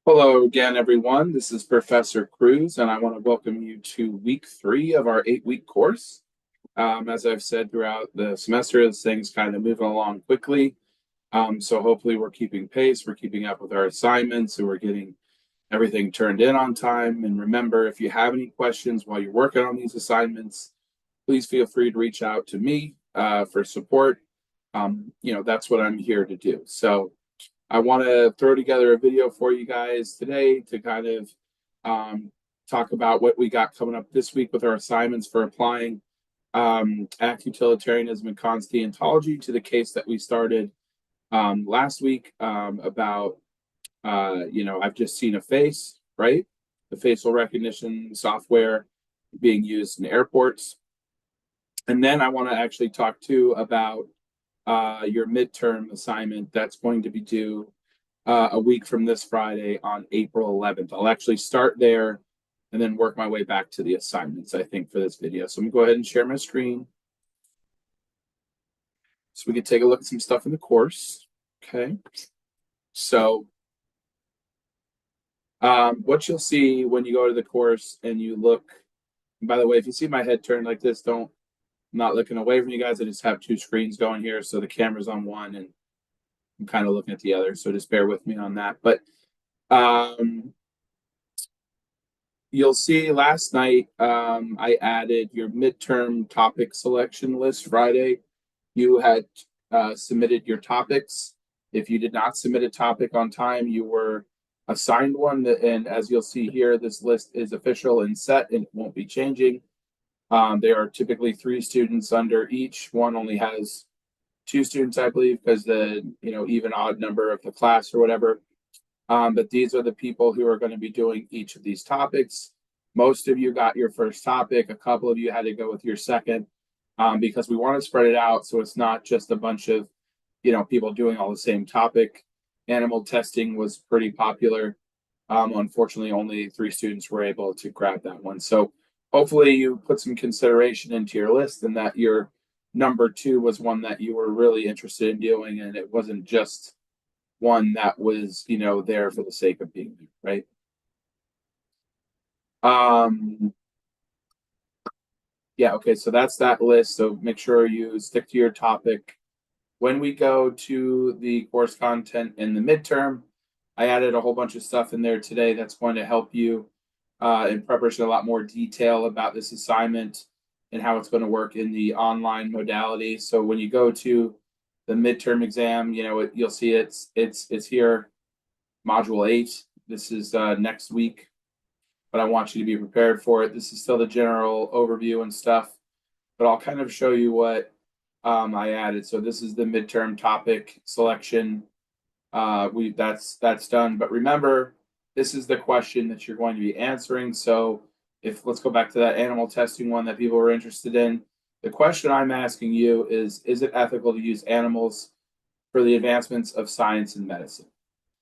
Hello again, everyone. This is Professor Cruz, and I want to welcome you to week 3 of our 8-week course. As I've said throughout the semester, this thing's kind of moving along quickly. So hopefully we're keeping pace, we're keeping up with our assignments, and we're getting everything turned in on time. And remember, if you have any questions while you're working on these assignments, please feel free to reach out to me for support. That's what I'm here to do. So I want to throw together a video for you guys today to kind of um, talk about what we got coming up this week with our assignments for applying act utilitarianism and constantology to the case that we started last week about, I've just seen a face, right? The facial recognition software being used in airports. And then I want to actually talk too about your midterm assignment that's going to be due a week from this Friday on April 11th. I'll actually start there and then work my way back to the assignments, I think, for this video. So I'm going to go ahead and share my screen so we can take a look at some stuff in the course. Okay. So what you'll see when you go to the course and you look, and by the way, if you see my head turned like this, I'm not looking away from you guys. I just have two screens going here. So the camera's on one and I'm kind of looking at the other. So just bear with me on that. But um, you'll see last night I added your midterm topic selection list Friday. You had submitted your topics. If you did not submit a topic on time, you were assigned one. And as you'll see here, this list is official and set and it won't be changing. There are typically 3 students under each. One only has 2 students, I believe, because the even odd number of the class or whatever. But these are the people who are going to be doing each of these topics. Most of you got your first topic. A couple of you had to go with your second because we want to spread it out so it's not just a bunch of people doing all the same topic. Animal testing was pretty popular. Unfortunately, only 3 students were able to grab that one. So hopefully you put some consideration into your list and that your number 2 was one that you were really interested in doing and it wasn't just one that was there for the sake of being there, right? Yeah, okay, so that's that list. So make sure you stick to your topic. When we go to the course content in the midterm, I added a whole bunch of stuff in there today that's going to help you in preparation, a lot more detail about this assignment and how it's going to work in the online modality. So when you go to the midterm exam, you'll see it's here, module 8. This is next week, but I want you to be prepared for it. This is still the general overview and stuff, but I'll kind of show you what I added. So this is the midterm topic selection. That's done. But remember, this is the question that you're going to be answering. So if let's go back to that animal testing one that people were interested in. The question I'm asking you is it ethical to use animals for the advancements of science and medicine?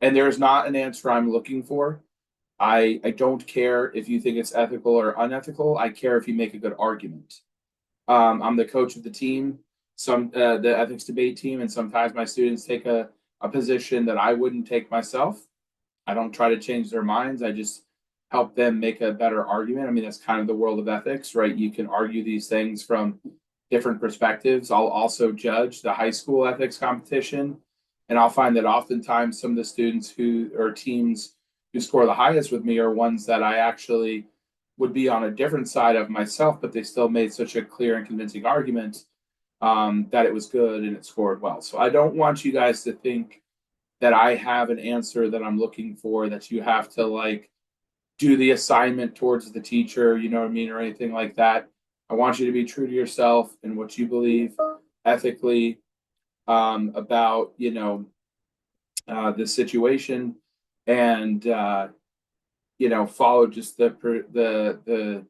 And there is not an answer I'm looking for. I don't care if you think it's ethical or unethical. I care if you make a good argument. I'm the coach of the team, the ethics debate team, and sometimes my students take a position that I wouldn't take myself. I don't try to change their minds. I just help them make a better argument. I mean, that's kind of the world of ethics, right? You can argue these things from different perspectives. I'll also judge the high school ethics competition, and I'll find that oftentimes some of the students who or teams who score the highest with me are ones that I actually would be on a different side of myself, but they still made such a clear and convincing argument that it was good and it scored well. So I don't want you guys to think that I have an answer that I'm looking for, that you have to like do the assignment towards the teacher, you know what I mean, or anything like that. I want you to be true to yourself and what you believe ethically about, the situation and, follow just the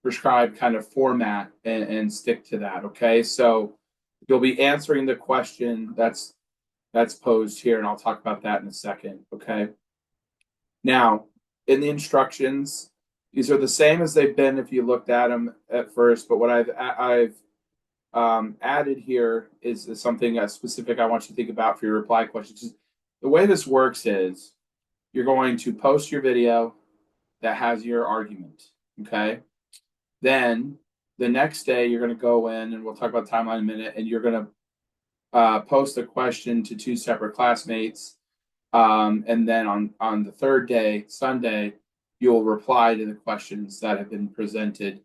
prescribed kind of format and stick to that. Okay. So you'll be answering the question that's posed here, and I'll talk about that in a second. Okay. Now, in the instructions, these are the same as they've been if you looked at them at first, but what I've added here is something specific I want you to think about for your reply questions. The way this works is you're going to post your video that has your argument. Okay. Then the next day, you're going to go in, and we'll talk about timeline in a minute, and you're going to post a question to two separate classmates. And then on the third day, Sunday, you'll reply to the questions that have been presented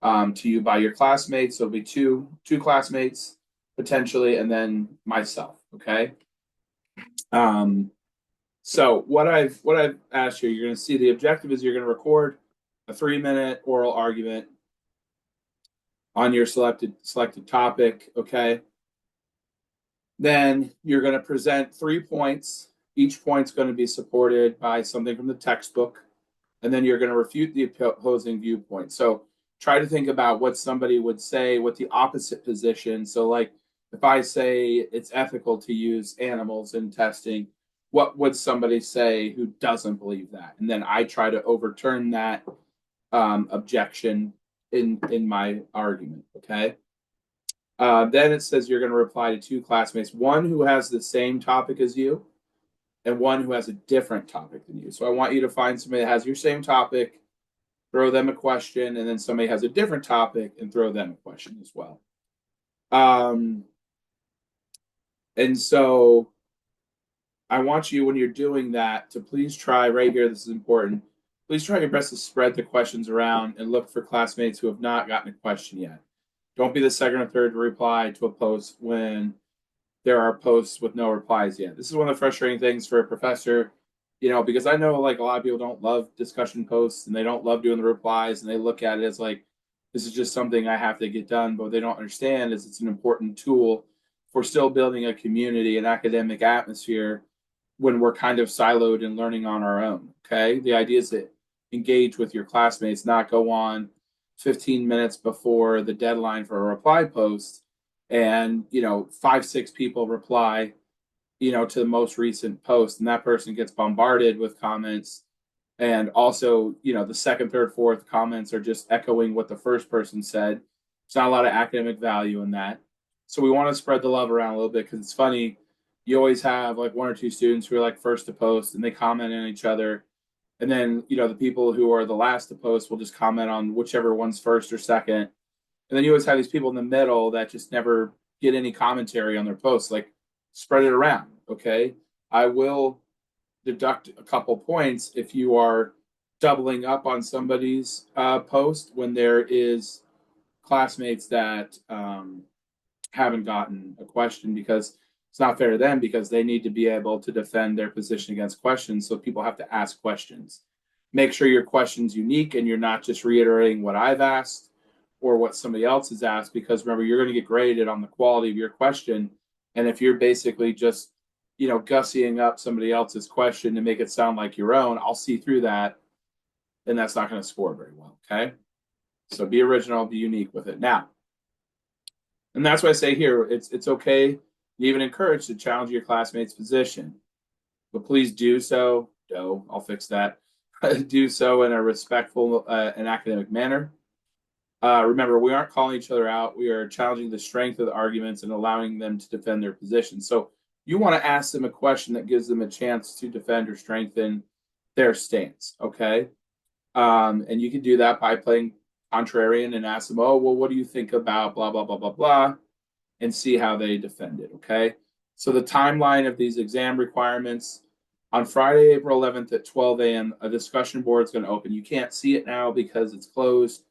to you by your classmates. So it'll be two classmates potentially, and then myself. Okay. So what I've asked you, you're going to see the objective is you're going to record a 3-minute oral argument on your selected topic. Okay. Then you're going to present 3 points. Each point's going to be supported by something from the textbook, and then you're going to refute the opposing viewpoint. So try to think about what somebody would say, what the opposite position. So, like, if I say it's ethical to use animals in testing, what would somebody say who doesn't believe that? And then I try to overturn that objection in my argument. Okay. Then it says you're going to reply to two classmates, one who has the same topic as you and one who has a different topic than you. So I want you to find somebody that has your same topic, throw them a question, and then somebody has a different topic and throw them a question as well. And so I want you, when you're doing that, to please try right here, this is important, please try your best to spread the questions around and look for classmates who have not gotten a question yet. Don't be the second or third to reply to a post when there are posts with no replies yet. This is one of the frustrating things for a professor, because I know like a lot of people don't love discussion posts and they don't love doing the replies, and they look at it as like, this is just something I have to get done. But what they don't understand is it's an important tool for still building a community and academic atmosphere when we're kind of siloed and learning on our own. Okay. The idea is to engage with your classmates, not go on 15 minutes before the deadline for a reply post and 5-6 people reply to the most recent post, and that person gets bombarded with comments, and also the second, third, fourth comments are just echoing what the first person said. There's not a lot of academic value in that, so we want to spread the love around a little bit, because it's funny, you always have like one or two students who are like first to post and they comment on each other, and then the people who are the last to post will just comment on whichever one's first or second. And then you always have these people in the middle that just never get any commentary on their posts. Like, spread it around. Okay. I will deduct a couple points if you are doubling up on somebody's post when there is classmates that haven't gotten a question, because it's not fair to them, because they need to be able to defend their position against questions. So people have to ask questions. Make sure your question's unique and you're not just reiterating what I've asked or what somebody else has asked, because remember, you're going to get graded on the quality of your question. And if you're basically just, gussying up somebody else's question to make it sound like your own, I'll see through that, and that's not going to score very well. Okay. So be original, be unique with it. Now, and that's why I say here, it's okay, you even encouraged to challenge your classmate's position, but please do so. I'll fix that. Do so in a respectful and academic manner. Remember, we aren't calling each other out. We are challenging the strength of the arguments and allowing them to defend their position. So you want to ask them a question that gives them a chance to defend or strengthen their stance. Okay. And you can do that by playing contrarian and ask them, oh, well, what do you think about blah, blah, blah, blah, blah, and see how they defend it. Okay. So the timeline of these exam requirements: on Friday, April 11th at 12 a.m., a discussion board is going to open. You can't see it now because it's closed,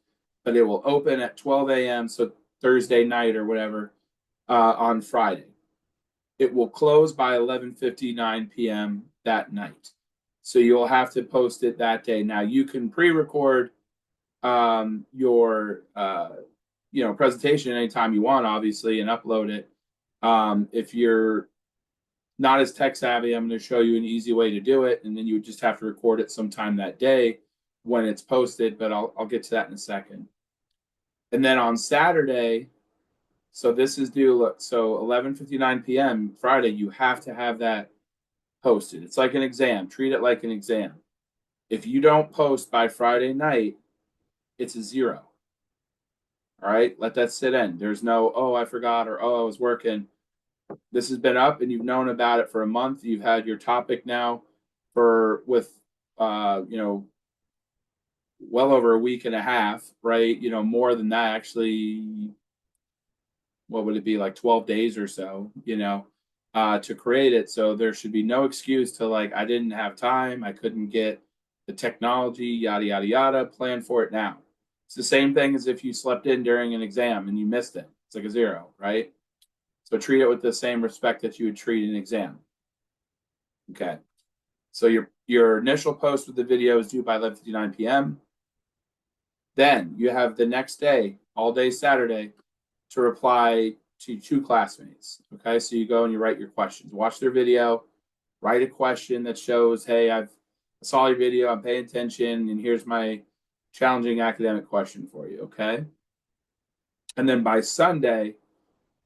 but it will open at 12 a.m., so Thursday night or whatever, on Friday. It will close by 11:59 p.m. that night. So you'll have to post it that day. Now, you can pre-record your presentation anytime you want, obviously, and upload it. If you're not as tech savvy, I'm going to show you an easy way to do it, and then you would just have to record it sometime that day when it's posted, but I'll get to that in a second. And then on Saturday, so this is due, so 11:59 p.m. Friday, you have to have that posted. It's like an exam. Treat it like an exam. If you don't post by Friday night, it's a 0. All right, let that sit in. There's no, oh, I forgot, or oh, I was working. This has been up and you've known about it for a month. You've had your topic now with well over a week and a half, right? More than that actually. What would it be, like 12 days or so, to create it. So there should be no excuse to like, I didn't have time, I couldn't get the technology, yada, yada, yada, plan for it now. It's the same thing as if you slept in during an exam and you missed it. It's like a zero, right? So treat it with the same respect that you would treat an exam. Okay. So your initial post with the video is due by 11:59 p.m. Then you have the next day, all day Saturday, to reply to two classmates. Okay, so you go and you write your questions. Watch their video, write a question that shows, hey, I saw your video, I'm paying attention, and here's my challenging academic question for you. Okay. And then by Sunday,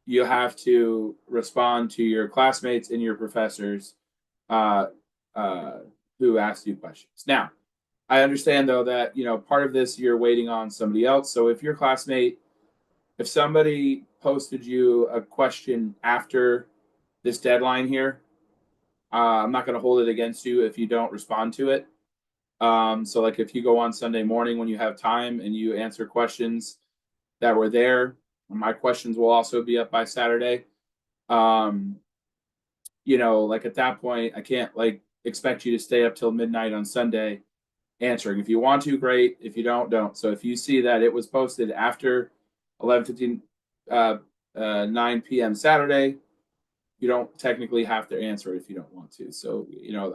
you have to respond to your classmates and your professors uh, uh, who asked you questions. Now, I understand though that part of this you're waiting on somebody else. So if your classmate, if somebody posted you a question after this deadline here, I'm not going to hold it against you if you don't respond to it. So like if you go on Sunday morning when you have time and you answer questions that were there, my questions will also be up by Saturday. Like at that point, I can't like expect you to stay up till midnight on Sunday answering. If you want to, great. If you don't. So if you see that it was posted after 11:15, 9 p.m. Saturday, you don't technically have to answer it if you don't want to. So,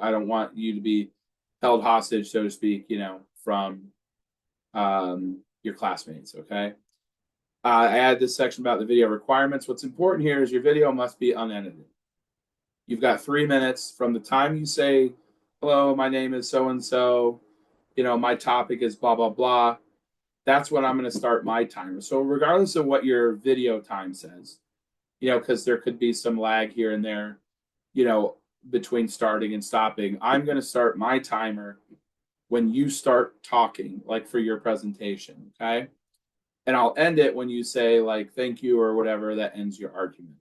I don't want you to be held hostage, so to speak, from your classmates. Okay. I add this section about the video requirements. What's important here is your video must be unedited. You've got 3 minutes from the time you say, hello, my name is so and so, my topic is blah, blah, blah. That's when I'm going to start my timer. So, regardless of what your video time says, because there could be some lag here and there, between starting and stopping, I'm going to start my timer when you start talking, like for your presentation. Okay. And I'll end it when you say, like, thank you or whatever that ends your argument.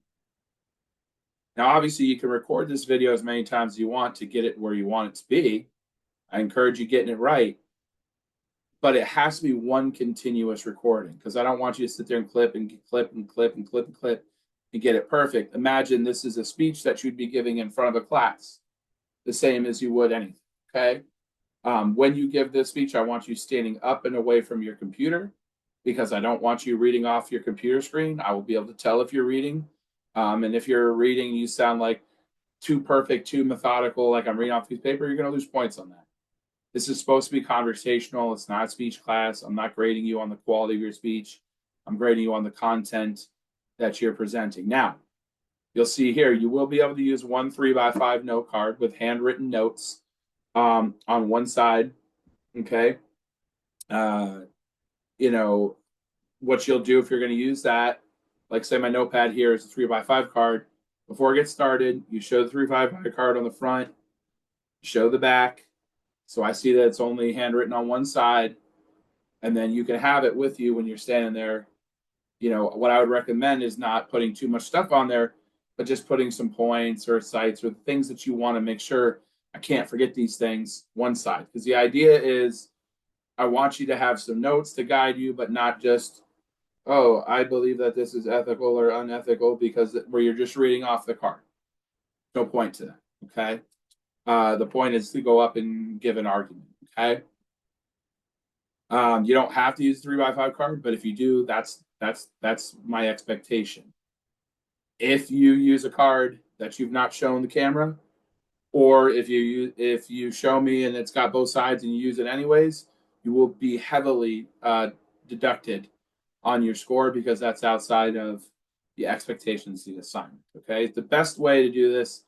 Now, obviously, you can record this video as many times as you want to get it where you want it to be. I encourage you getting it right. But it has to be one continuous recording because I don't want you to sit there and clip and clip and clip and clip and clip and get it perfect. Imagine this is a speech that you'd be giving in front of a class, the same as you would anything. Okay. When you give this speech, I want you standing up and away from your computer because I don't want you reading off your computer screen. I will be able to tell if you're reading. And if you're reading, you sound like too perfect, too methodical, like I'm reading off a piece of paper, you're going to lose points on that. This is supposed to be conversational. It's not a speech class. I'm not grading you on the quality of your speech. I'm grading you on the content that you're presenting. Now, you'll see here, you will be able to use one 3x5 note card with handwritten notes on one side. Okay. What you'll do if you're going to use that, like say my notepad here is a 3x5 card. Before it gets started, you show the 3x5 card on the front, show the back. So I see that it's only handwritten on one side, and then you can have it with you when you're standing there. What I would recommend is not putting too much stuff on there, but just putting some points or sites or things that you want to make sure I can't forget these things one side. Because the idea is I want you to have some notes to guide you, but not just, oh, I believe that this is ethical or unethical because where you're just reading off the card. No point to that. Okay. The point is to go up and give an argument. Okay. You don't have to use a 3x5 card, but if you do, that's my expectation. If you use a card that you've not shown the camera, or if you show me and it's got both sides and you use it anyways, you will be heavily deducted on your score because that's outside of the expectations of the assignment. Okay, the best way to do this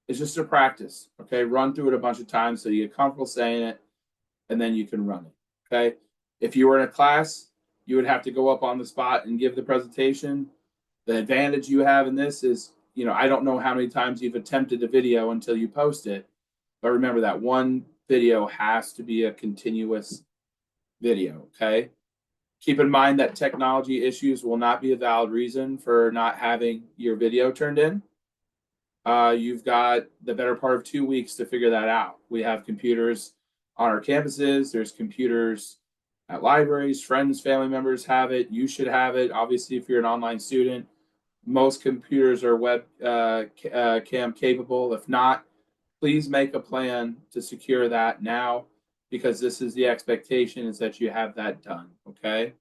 is just to practice. Okay, run through it a bunch of times so you get comfortable saying it, and then you can run it. Okay, if you were in a class, you would have to go up on the spot and give the presentation. The advantage you have in this is, I don't know how many times you've attempted a video until you post it, but remember that one video has to be a continuous video. Okay. Keep in mind that technology issues will not be a valid reason for not having your video turned in. You've got the better part of 2 weeks to figure that out. We have computers on our campuses. There's computers at libraries. Friends, family members have it. You should have it. Obviously, if you're an online student, most computers are web cam capable. If not, please make a plan to secure that now, because this is the expectation, is that you have that done. Okay.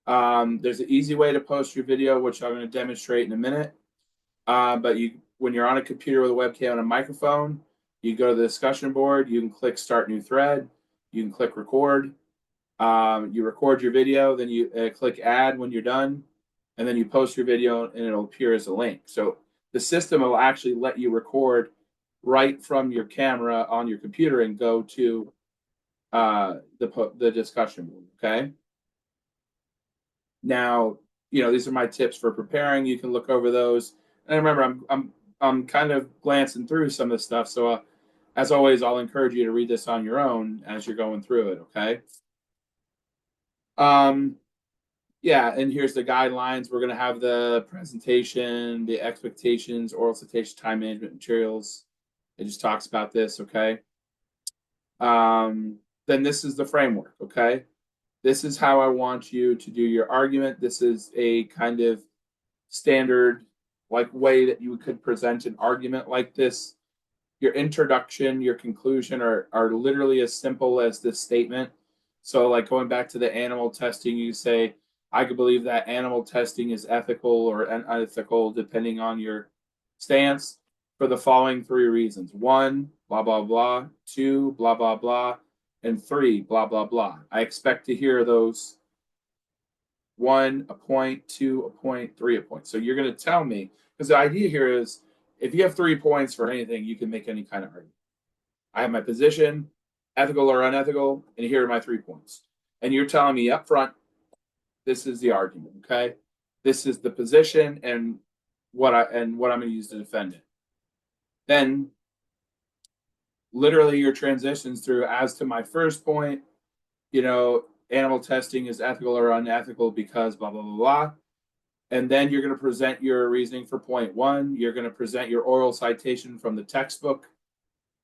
There's an easy way to post your video, which I'm going to demonstrate in a minute. But when you're on a computer with a webcam and a microphone, you go to the discussion board. You can click Start New Thread. You can click Record. You record your video, then you click Add when you're done, and then you post your video, and it'll appear as a link. So the system will actually let you record right from your camera on your computer and go to the discussion board. Okay. Now, these are my tips for preparing. You can look over those. And remember, I'm kind of glancing through some of the stuff. So, as always, I'll encourage you to read this on your own as you're going through it. Okay. Yeah, and here's the guidelines. We're going to have the presentation, the expectations, oral citation, time management materials. It just talks about this. Okay. Then this is the framework. Okay. This is how I want you to do your argument. This is a kind of standard way that you could present an argument like this. Your introduction, your conclusion are literally as simple as this statement. So like going back to the animal testing, you say, I could believe that animal testing is ethical or unethical depending on your stance for the following 3 reasons. 1, blah, blah, blah. 2, blah, blah, blah. And 3, blah, blah, blah. I expect to hear those. 1, a point, 2, a point, 3, a point. So you're going to tell me, because the idea here is if you have 3 points for anything, you can make any kind of argument. I have my position, ethical or unethical, and here are my 3 points. And you're telling me up front, this is the argument, okay? This is the position and what I'm going to use to defend it. Then literally your transitions through as to my first point, animal testing is ethical or unethical because blah, blah, blah, blah. And then you're going to present your reasoning for point 1. You're going to present your oral citation from the textbook.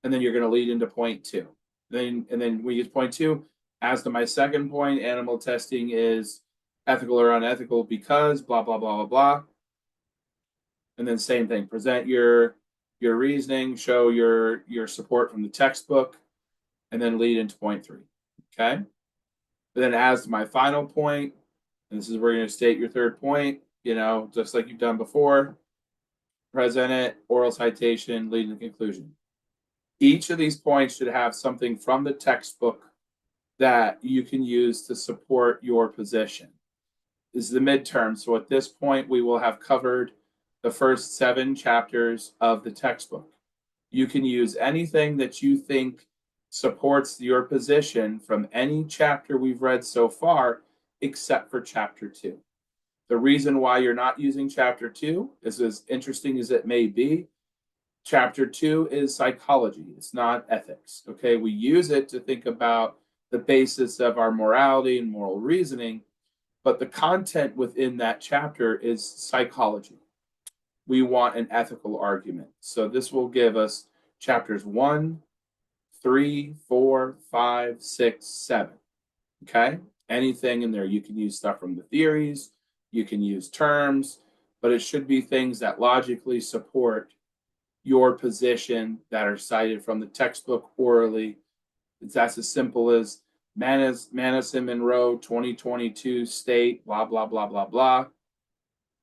And then you're going to lead into point 2. And then we use point 2. As to my second point, animal testing is ethical or unethical because blah, blah, blah, blah, blah. And then same thing, present your reasoning, show your support from the textbook, and then lead into point 3. Okay. And then as to my final point, and this is where you're going to state your third point, just like you've done before, present it, oral citation, lead to conclusion. Each of these points should have something from the textbook that you can use to support your position. This is the midterm. So at this point, we will have covered the first 7 chapters of the textbook. You can use anything that you think supports your position from any chapter we've read so far, except for chapter 2. The reason why you're not using chapter 2 is, as interesting as it may be, chapter 2 is psychology. It's not ethics. Okay. We use it to think about the basis of our morality and moral reasoning, but the content within that chapter is psychology. We want an ethical argument. So this will give us chapters 1, 3, 4, 5, 6, 7. Okay. Anything in there. You can use stuff from the theories, you can use terms, but it should be things that logically support your position that are cited from the textbook orally. That's as simple as Madison Monroe 2022 state, blah, blah, blah, blah, blah.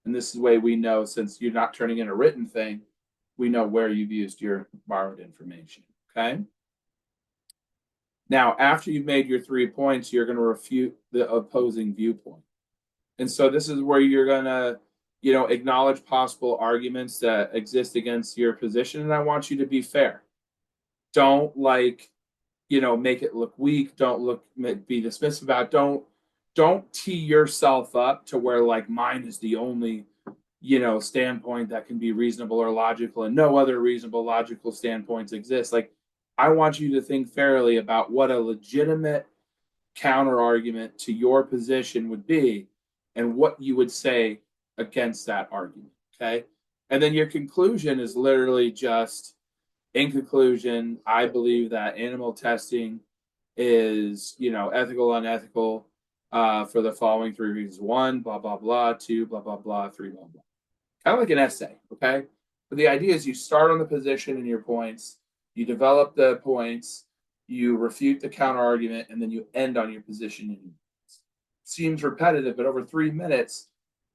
And this is the way we know, since you're not turning in a written thing, we know where you've used your borrowed information. Okay. Now, after you've made your 3 points, you're going to refute the opposing viewpoint. And so this is where you're going to, acknowledge possible arguments that exist against your position. And I want you to be fair. Don't make it look weak. Don't be dismissive about it. Don't tee yourself up to where mine is the only, standpoint that can be reasonable or logical and no other reasonable logical standpoints exist. I want you to think fairly about what a legitimate counter argument to your position would be and what you would say against that argument. Okay. And then your conclusion is literally just, in conclusion, I believe that animal testing is, ethical, unethical, for the following three reasons. One, blah, blah, blah. Two, blah, blah, blah. Three, blah, blah. Kind of like an essay, okay? But the idea is you start on the position and your points, you develop the points, you refute the counter argument, and then you end on your position. Seems repetitive, but over 3 minutes,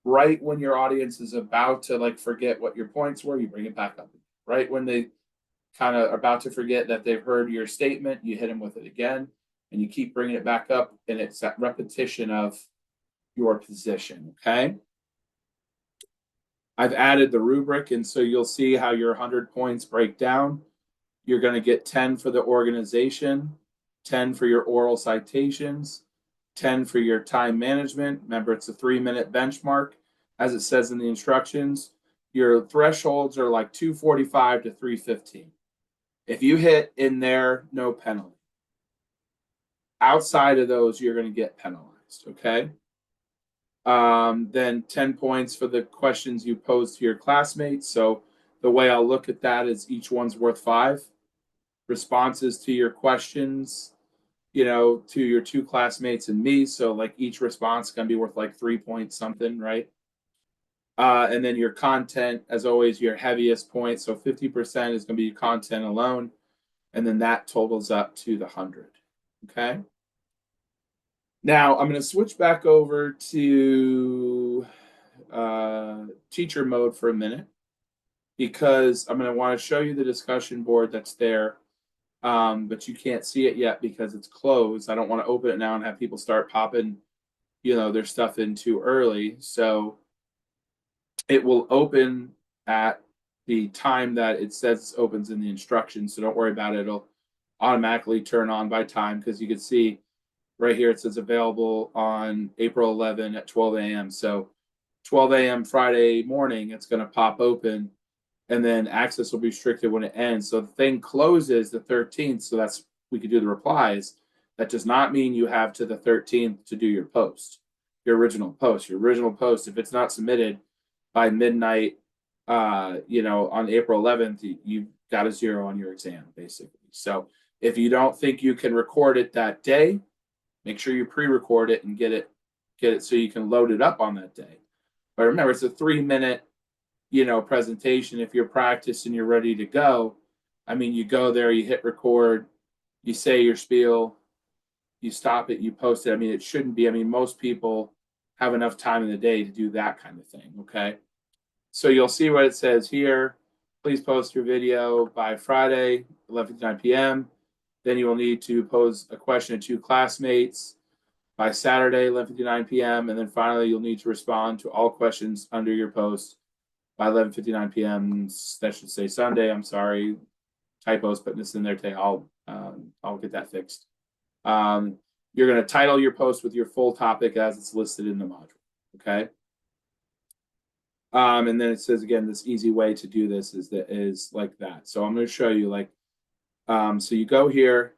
right when your audience is about to like forget what your points were, you bring it back up. Right when they kind of are about to forget that they've heard your statement, you hit them with it again, and you keep bringing it back up, and it's that repetition of your position. Okay. I've added the rubric, and so you'll see how your 100 points break down. You're going to get 10 for the organization, 10 for your oral citations, 10 for your time management. Remember, it's a 3-minute benchmark, as it says in the instructions. Your thresholds are like 245 to 315. If you hit in there, no penalty. Outside of those, you're going to get penalized, okay? Then 10 points for the questions you pose to your classmates. So the way I'll look at that is each one's worth 5. Responses to your questions, to your 2 classmates and me. So like each response is going to be worth like 3 points something, right? And then your content, as always, your heaviest point. So 50% is going to be content alone. And then that totals up to the 100. Okay. Now I'm going to switch back over to teacher mode for a minute, because I'm going to want to show you the discussion board that's there. But you can't see it yet because it's closed. I don't want to open it now and have people start popping, their stuff in too early. So it will open at the time that it says it opens in the instructions. So don't worry about it. It'll automatically turn on by time, because you can see right here it says available on April 11 at 12 a.m. So 12 a.m. Friday morning, it's going to pop open, and then access will be restricted when it ends. So the thing closes the 13th. So we could do the replies. That does not mean you have to the 13th to do your post, your original post. Your original post, if it's not submitted by midnight, on April 11th, you've got a 0 on your exam, basically. So if you don't think you can record it that day, make sure you pre-record it and get it so you can load it up on that day. But remember, it's a 3-minute, presentation. If you're practiced and you're ready to go, you go there, you hit record, you say your spiel, you stop it, you post it. It shouldn't be. Most people have enough time in the day to do that kind of thing. Okay. So you'll see what it says here. Please post your video by Friday, 11:59 p.m. Then you will need to pose a question to 2 classmates by Saturday, 11:59 p.m. And then finally, you'll need to respond to all questions under your post by 11:59 p.m. That should say Sunday. I'm sorry, typos, putting this in there today. I'll get that fixed. You're going to title your post with your full topic as it's listed in the module. Okay. And then it says again, this easy way to do this is like that. So I'm going to show you so you go here,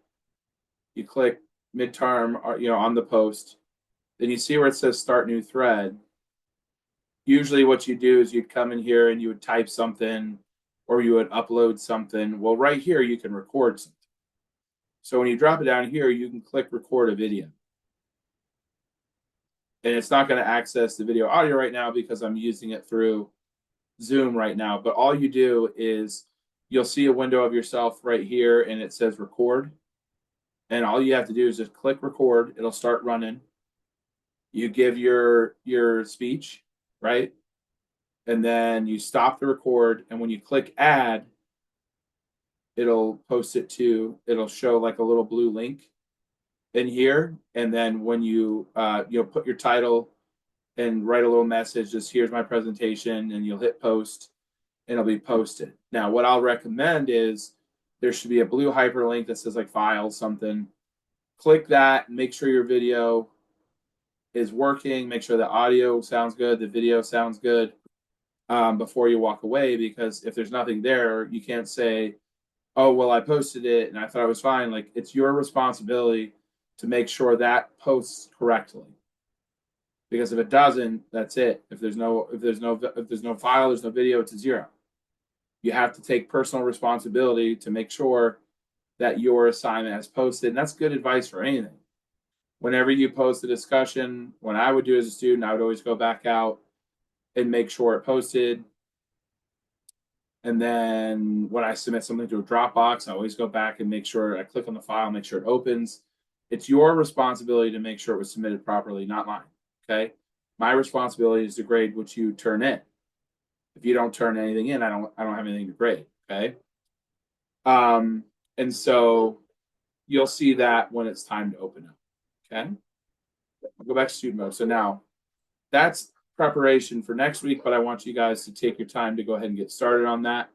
you click midterm, on the post, then you see where it says start new thread. Usually what you do is you'd come in here and you would type something, or you would upload something. Well, right here, you can record something. So when you drop it down here, you can click record a video. And it's not going to access the video audio right now because I'm using it through Zoom right now. But all you do is you'll see a window of yourself right here, and it says record. And all you have to do is just click record. It'll start running. You give your speech, right? And then you stop the record. And when you click add, it'll post it it'll show like a little blue link in here. And then when you put your title and write a little message, just here's my presentation, and you'll hit post, and it'll be posted. Now, what I'll recommend is there should be a blue hyperlink that says like file something. Click that and make sure your video is working. Make sure the audio sounds good, the video sounds good, before you walk away, because if there's nothing there, you can't say, oh, well, I posted it and I thought I was fine. Like, it's your responsibility to make sure that posts correctly. Because if it doesn't, that's it. If there's no file, there's no video, it's a zero. You have to take personal responsibility to make sure that your assignment is posted. And that's good advice for anything. Whenever you post a discussion, what I would do as a student, I would always go back out and make sure it posted. And then when I submit something to a Dropbox, I always go back and make sure I click on the file, make sure it opens. It's your responsibility to make sure it was submitted properly, not mine. Okay. My responsibility is to grade what you turn in. If you don't turn anything in, I don't have anything to grade. Okay. And so you'll see that when it's time to open up. Okay. I'll go back to student mode. So now that's preparation for next week, but I want you guys to take your time to go ahead and get started on that.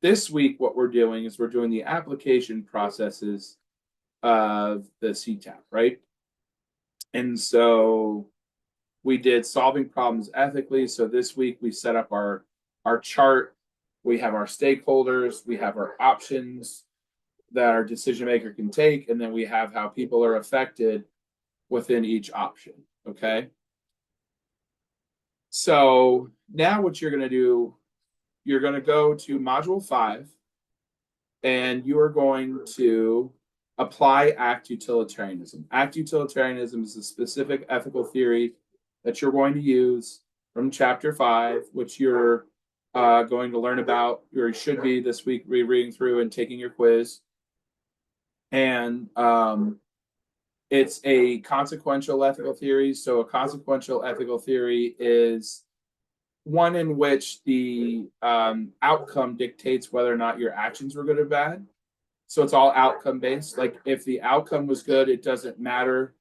This week, what we're doing is we're doing the application processes of the CTAP, right? And so we did solving problems ethically. So this week we set up our chart. We have our stakeholders. We have our options that our decision maker can take. And then we have how people are affected within each option. Okay. So now what you're going to do, you're going to go to module 5 and you are going to apply act utilitarianism. Act utilitarianism is a specific ethical theory that you're going to use from chapter 5, which you're going to learn about, or you should be this week reading through and taking your quiz. And it's a consequential ethical theory. So a consequential ethical theory is one in which the outcome dictates whether or not your actions were good or bad. So it's all outcome based. Like if the outcome was good, it doesn't matter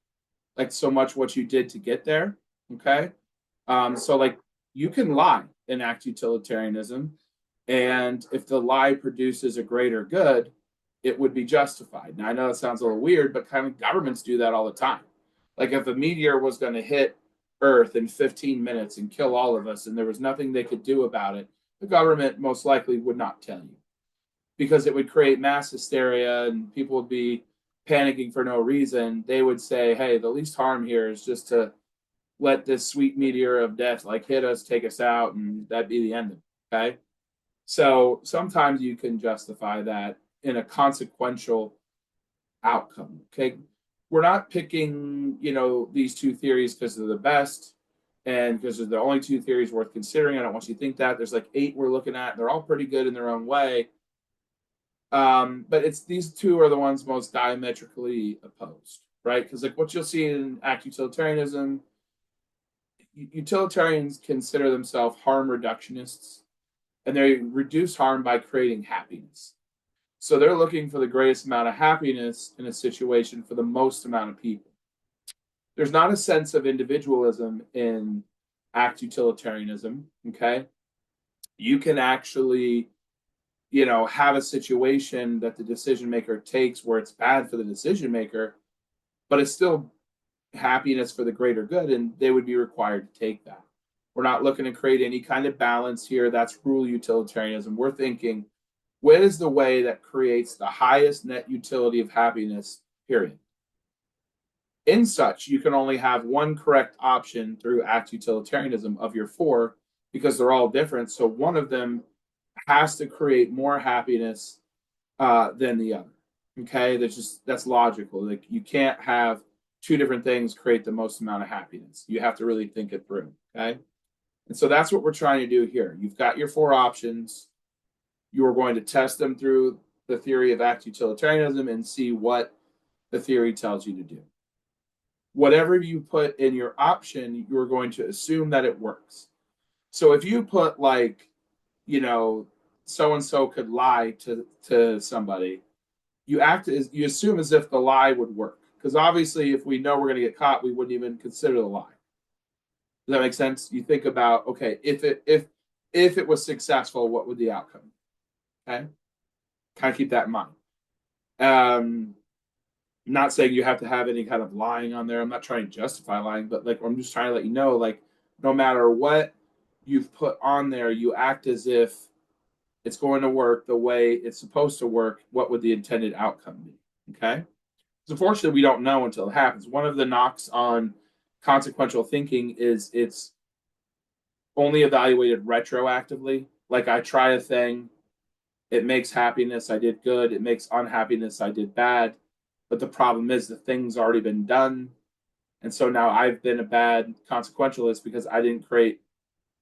like so much what you did to get there. Okay. So like you can lie in act utilitarianism. And if the lie produces a greater good, it would be justified. Now I know it sounds a little weird, but kind of governments do that all the time. Like if a meteor was going to hit Earth in 15 minutes and kill all of us, and there was nothing they could do about it, the government most likely would not tell you because it would create mass hysteria and people would be panicking for no reason. They would say, hey, the least harm here is just to let this sweet meteor of death like hit us, take us out, and that'd be the end of it. Okay. So sometimes you can justify that in a consequential outcome. Okay. We're not picking, these two theories because they're the best and because they're the only two theories worth considering. I don't want you to think that. There's like 8 we're looking at. They're all pretty good in their own way. But it's these two are the ones most diametrically opposed, right? Because like what you'll see in act utilitarianism, utilitarians consider themselves harm reductionists, and they reduce harm by creating happiness. So they're looking for the greatest amount of happiness in a situation for the most amount of people. There's not a sense of individualism in act utilitarianism. Okay. You can actually, have a situation that the decision maker takes where it's bad for the decision maker, but it's still happiness for the greater good, and they would be required to take that. We're not looking to create any kind of balance here. That's rule utilitarianism. We're thinking, what is the way that creates the highest net utility of happiness, period? In such, you can only have one correct option through act utilitarianism of your 4 because they're all different. So one of them has to create more happiness than the other. Okay, that's logical. Like you can't have 2 different things create the most amount of happiness. You have to really think it through. Okay, and so that's what we're trying to do here. You've got your 4 options. You are going to test them through the theory of act utilitarianism and see what the theory tells you to do. Whatever you put in your option, you're going to assume that it works. So if you put like, so and so could lie to somebody, you assume as if the lie would work. Because obviously, if we know we're going to get caught, we wouldn't even consider the lie. Does that make sense? You think about, okay, if it was successful, what would the outcome? Okay, kind of keep that in mind. Not saying you have to have any kind of lying on there. I'm not trying to justify lying, but like I'm just trying to let you know, like no matter what you've put on there, you act as if it's going to work the way it's supposed to work. What would the intended outcome be? Okay. So unfortunately, we don't know until it happens. One of the knocks on consequential thinking is it's only evaluated retroactively. Like I try a thing, it makes happiness, I did good. It makes unhappiness, I did bad. But the problem is the thing's already been done. And so now I've been a bad consequentialist because I didn't create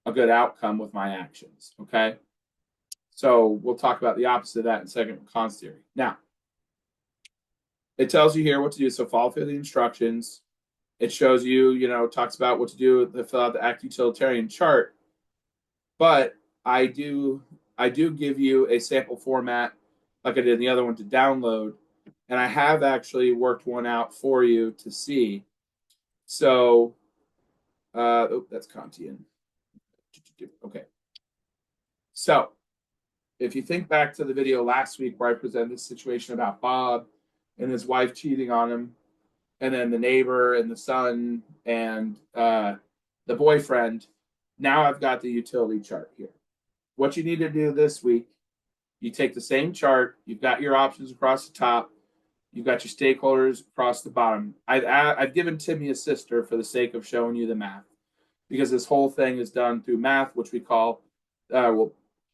a good outcome with my actions. Okay. So we'll talk about the opposite of that in second cons theory. Now, it tells you here what to do. So follow through the instructions. It shows you, talks about what to do to fill out the ACT utilitarian chart. But I do give you a sample format like I did in the other one to download. And I have actually worked one out for you to see. So, that's Kantian. Okay. So, if you think back to the video last week where I presented this situation about Bob and his wife cheating on him, and then the neighbor and the son and the boyfriend, now I've got the utility chart here. What you need to do this week, you take the same chart, you've got your options across the top, you've got your stakeholders across the bottom. I've given Timmy a sister for the sake of showing you the math, because this whole thing is done through math, which we call,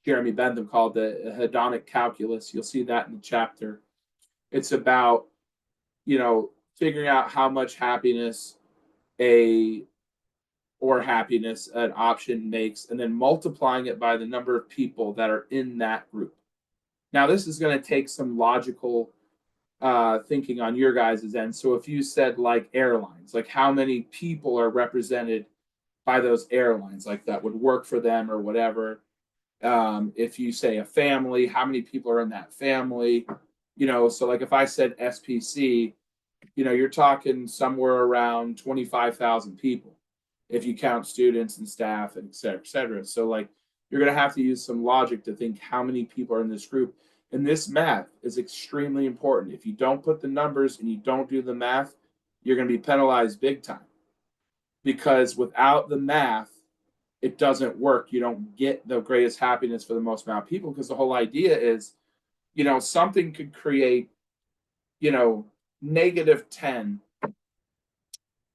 Jeremy Bentham called the hedonic calculus. You'll see that in the chapter. It's about, figuring out how much happiness an option makes, and then multiplying it by the number of people that are in that group. Now, this is going to take some logical thinking on your guys' end. So if you said like airlines, like how many people are represented by those airlines, like that would work for them or whatever. If you say a family, how many people are in that family? So like if I said SPC, you're talking somewhere around 25,000 people if you count students and staff and et cetera, et cetera. So like you're going to have to use some logic to think how many people are in this group. And this math is extremely important. If you don't put the numbers and you don't do the math, you're going to be penalized big time, because without the math, it doesn't work. You don't get the greatest happiness for the most amount of people, because the whole idea is, something could create, -10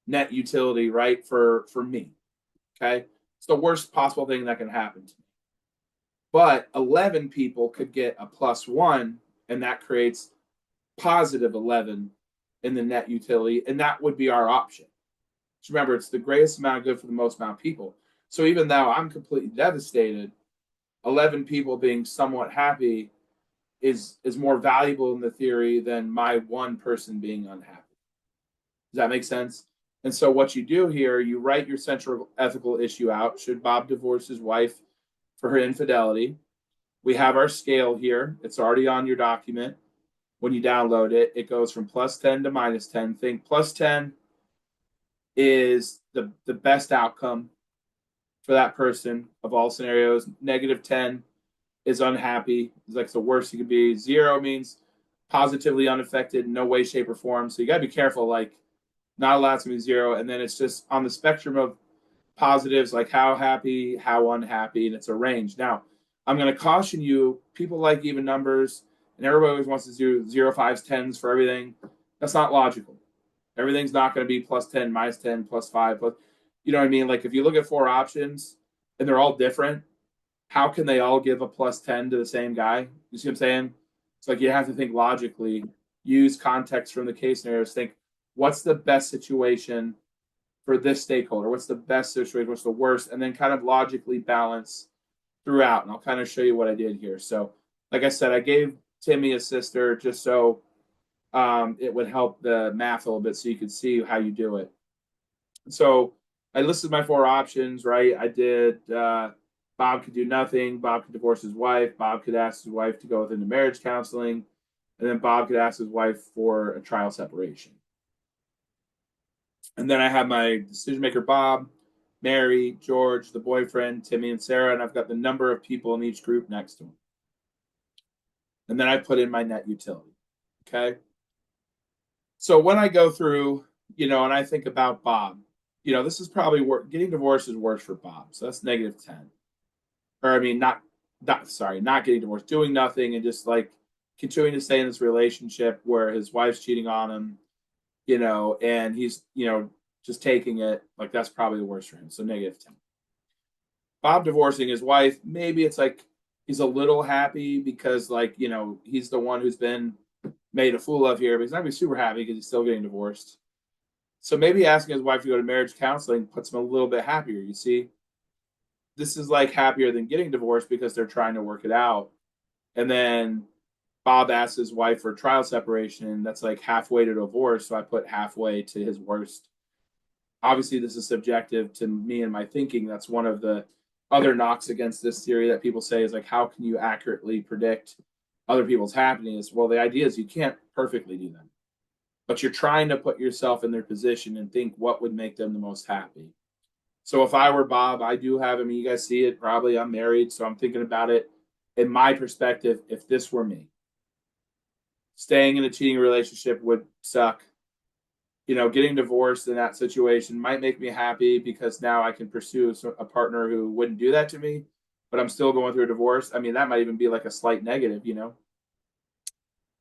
net utility, right? For me. Okay. It's the worst possible thing that can happen to me. But 11 people could get a +1, and that creates +11 in the net utility. And that would be our option. Just remember, it's the greatest amount of good for the most amount of people. So even though I'm completely devastated, 11 people being somewhat happy is more valuable in the theory than my one person being unhappy. Does that make sense? And so what you do here, you write your central ethical issue out. Should Bob divorce his wife for her infidelity? We have our scale here. It's already on your document. When you download it, it goes from +10 to -10. Think +10 is the best outcome for that person of all scenarios. -10 is unhappy. It's like the worst you could be. 0 means positively unaffected, no way, shape, or form. So you got to be careful. Like, not allowed to be 0. And then it's just on the spectrum of positives, like how happy, how unhappy, and it's a range. Now, I'm going to caution you, people like even numbers, and everybody always wants to do 0, 5s, 10s for everything. That's not logical. Everything's not going to be +10, -10, +5, plus. You know what I mean? Like if you look at 4 options and they're all different, how can they all give a +10 to the same guy? You see what I'm saying? It's like you have to think logically, use context from the case scenarios, think what's the best situation for this stakeholder? What's the best situation? What's the worst? And then kind of logically balance throughout. And I'll kind of show you what I did here. So, like I said, I gave Timmy a sister just so it would help the math a little bit so you could see how you do it. So I listed my 4 options, right? I did Bob could do nothing. Bob could divorce his wife. Bob could ask his wife to go with into marriage counseling. And then Bob could ask his wife for a trial separation. And then I have my decision maker, Bob, Mary, George, the boyfriend, Timmy, and Sarah. And I've got the number of people in each group next to them. And then I put in my net utility. Okay. So when I go through, and I think about Bob, this is probably getting divorced is worse for Bob. So that's -10. Or I mean, not getting divorced, doing nothing and just like continuing to stay in this relationship where his wife's cheating on him, and he's, just taking it, like that's probably the worst for him. So -10. Bob divorcing his wife, maybe it's like he's a little happy because, like, he's the one who's been made a fool of here, but he's not gonna be super happy because he's still getting divorced. So maybe asking his wife to go to marriage counseling puts him a little bit happier. You see, this is like happier than getting divorced because they're trying to work it out. And then Bob asks his wife for trial separation. That's like halfway to divorce. So I put halfway to his worst. Obviously, this is subjective to me and my thinking. That's one of the other knocks against this theory that people say is like, how can you accurately predict other people's happiness? Well, the idea is you can't perfectly do that, but you're trying to put yourself in their position and think what would make them the most happy. So if I were Bob, I do have, I mean, you guys see it probably. I'm married, so I'm thinking about it in my perspective. If this were me, staying in a cheating relationship would suck. Getting divorced in that situation might make me happy because now I can pursue a partner who wouldn't do that to me, but I'm still going through a divorce. I mean, that might even be like a slight negative.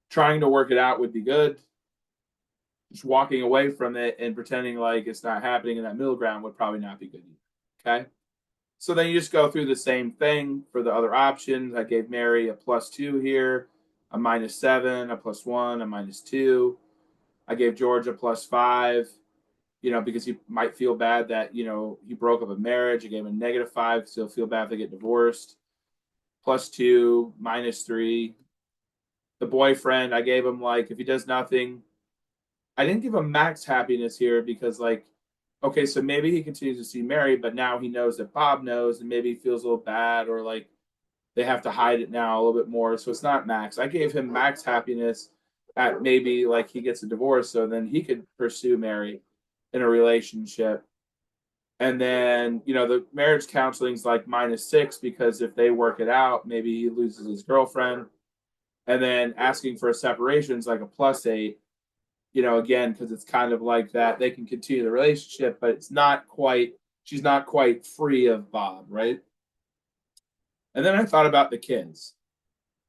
Trying to work it out would be good. Just walking away from it and pretending like it's not happening in that middle ground would probably not be good either. Okay. So then you just go through the same thing for the other options. I gave Mary a +2 here, a -7, a +1, a -2. I gave George a +5, because he might feel bad that, he broke up a marriage. I gave him a -5 because he'll feel bad if they get divorced. +2, -3. The boyfriend, I gave him, like, if he does nothing, I didn't give him max happiness here because, like, okay, so maybe he continues to see Mary, but now he knows that Bob knows, and maybe he feels a little bad, or like they have to hide it now a little bit more. So it's not max. I gave him max happiness at maybe like he gets a divorce, so then he could pursue Mary in a relationship. And then, the marriage counseling is like -6 because if they work it out, maybe he loses his girlfriend. And then asking for a separation is like a +8, again, because it's kind of like that. They can continue the relationship, but she's not quite free of Bob, right? And then I thought about the kids.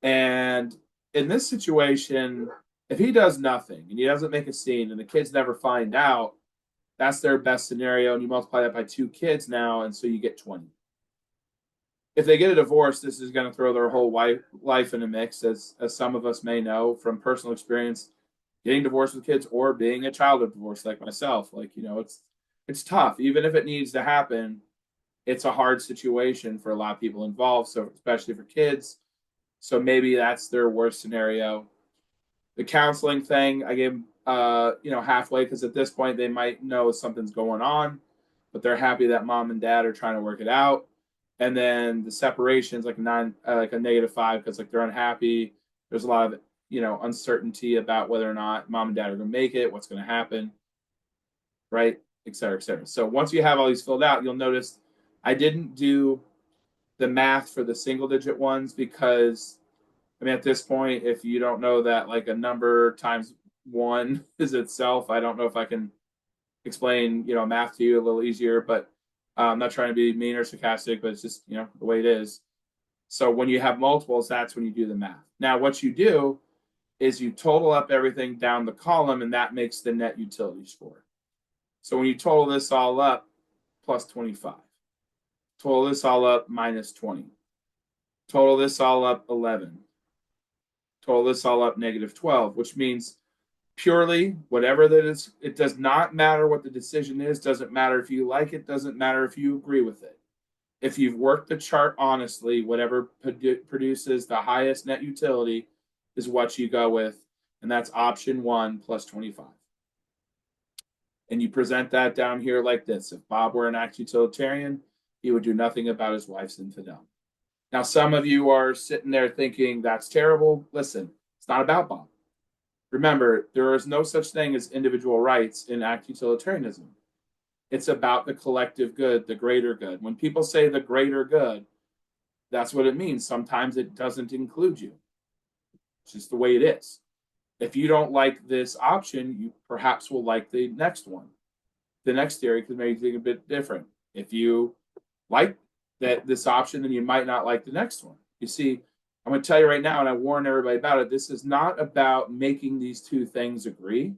And in this situation, if he does nothing and he doesn't make a scene and the kids never find out, that's their best scenario. And you multiply that by 2 kids now, and so you get 20. If they get a divorce, this is going to throw their whole life in a mix, as some of us may know from personal experience, getting divorced with kids or being a child of divorce like myself. Like, it's tough. Even if it needs to happen, it's a hard situation for a lot of people involved. So especially for kids. So maybe that's their worst scenario. The counseling thing, I gave halfway because at this point they might know something's going on, but they're happy that mom and dad are trying to work it out. And then the separation's like like a -5 because like they're unhappy. There's a lot of uncertainty about whether or not mom and dad are going to make it, what's going to happen, right, et cetera, et cetera. So once you have all these filled out, you'll notice I didn't do the math for the single digit ones because, I mean, at this point, if you don't know that like a number times 1 is itself, I don't know if I can explain, math to you a little easier, but I'm not trying to be mean or sarcastic, but it's just, the way it is. So when you have multiples, that's when you do the math. Now, what you do is you total up everything down the column, and that makes the net utility score. So when you total this all up, +25. Total this all up, -20. Total this all up, 11. Total this all up, -12, which means purely whatever that is, it does not matter what the decision is, doesn't matter if you like it, doesn't matter if you agree with it. If you've worked the chart honestly, whatever produces the highest net utility is what you go with, and that's option 1 +25. And you present that down here like this. If Bob were an act utilitarian, he would do nothing about his wife's infidelity. Now, some of you are sitting there thinking that's terrible. Listen, it's not about Bob. Remember, there is no such thing as individual rights in act utilitarianism. It's about the collective good, the greater good. When people say the greater good, that's what it means. Sometimes it doesn't include you. It's just the way it is. If you don't like this option, you perhaps will like the next one. The next theory could make you think a bit different. If you like this option, then you might not like the next one. You see, I'm going to tell you right now, and I warn everybody about it, this is not about making these two things agree.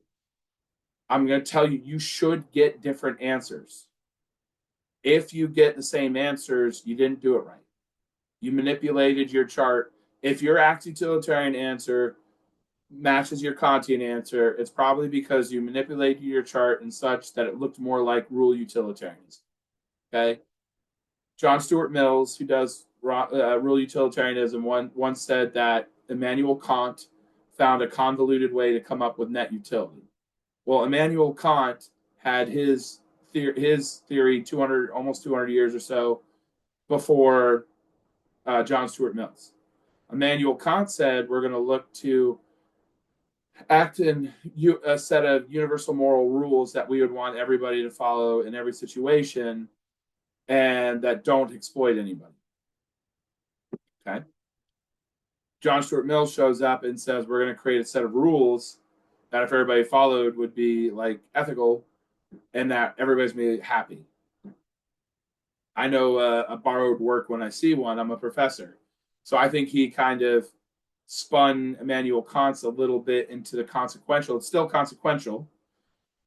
I'm going to tell you, you should get different answers. If you get the same answers, you didn't do it right. You manipulated your chart. If your act utilitarian answer matches your Kantian answer, it's probably because you manipulated your chart in such that it looked more like rule utilitarianism. Okay. John Stuart Mills, who does rule utilitarianism, once said that Immanuel Kant found a convoluted way to come up with net utility. Well, Immanuel Kant had his theory 200, almost 200 years or so before John Stuart Mills. Immanuel Kant said we're going to look to act in a set of universal moral rules that we would want everybody to follow in every situation and that don't exploit anybody. Okay. John Stuart Mill shows up and says we're going to create a set of rules that if everybody followed would be like ethical and that everybody's going to be happy. I know a borrowed work when I see one. I'm a professor. So I think he kind of spun Immanuel Kant a little bit into the consequential. It's still consequential,